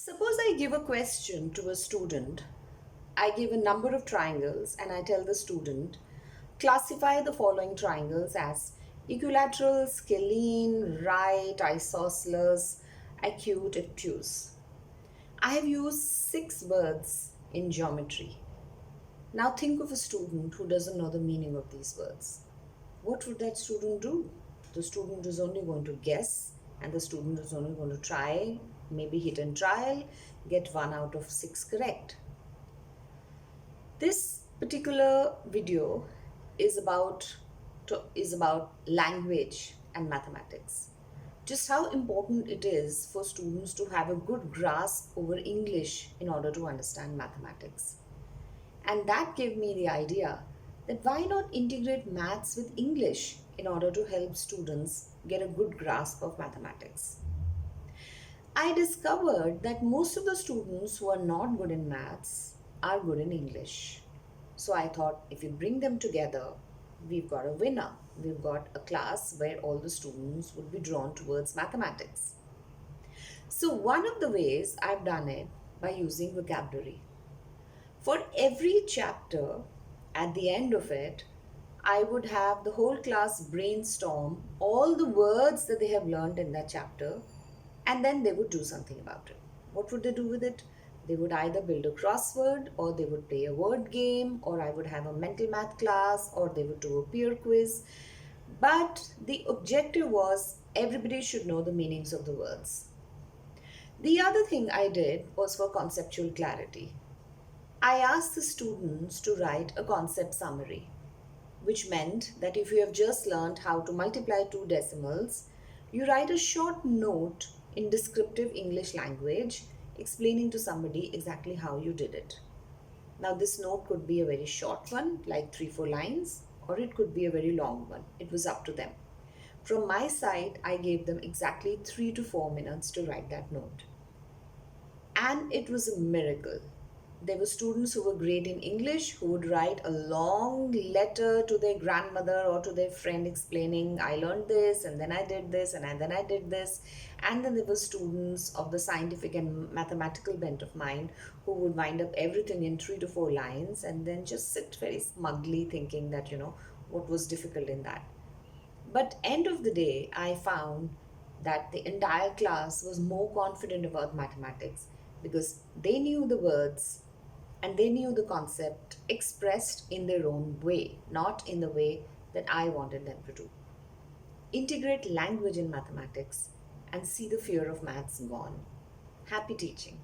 Suppose I give a question to a student. I give a number of triangles and I tell the student, classify the following triangles as equilateral, scalene, right, isosceles, acute, obtuse. I have used 6 words in geometry. Now think of a student who doesn't know the meaning of these words. What would that student do? The student is only going to guess, and the student is only going to try, maybe hit and trial, get 1 out of 6 correct. This particular video is about language and mathematics. Just how important it is for students to have a good grasp over English in order to understand mathematics. And that gave me the idea that why not integrate maths with English in order to help students get a good grasp of mathematics. I discovered that most of the students who are not good in maths are good in English. So I thought if we bring them together, we've got a winner. We've got a class where all the students would be drawn towards mathematics. So one of the ways I've done it by using vocabulary. For every chapter, at the end of it, I would have the whole class brainstorm all the words that they have learned in that chapter, and then they would do something about it. What would they do with it? They would either build a crossword, or they would play a word game, or I would have a mental math class, or they would do a peer quiz. But the objective was everybody should know the meanings of the words. The other thing I did was for conceptual clarity. I asked the students to write a concept summary, which meant that if you have just learned how to multiply 2 decimals, you write a short note in descriptive English language explaining to somebody exactly how you did it. Now, this note could be a very short one, like 3-4 lines, or it could be a very long one. It was up to them. From my side, I gave them exactly 3 to 4 minutes to write that note. And it was a miracle. There were students who were great in English who would write a long letter to their grandmother or to their friend explaining, I learned this and then I did this and then I did this. And then there were students of the scientific and mathematical bent of mind who would wind up everything in 3 to 4 lines and then just sit very smugly thinking that, what was difficult in that. But end of the day, I found that the entire class was more confident about mathematics because they knew the words and they knew the concept expressed in their own way, not in the way that I wanted them to do. Integrate language in mathematics and see the fear of maths gone. Happy teaching.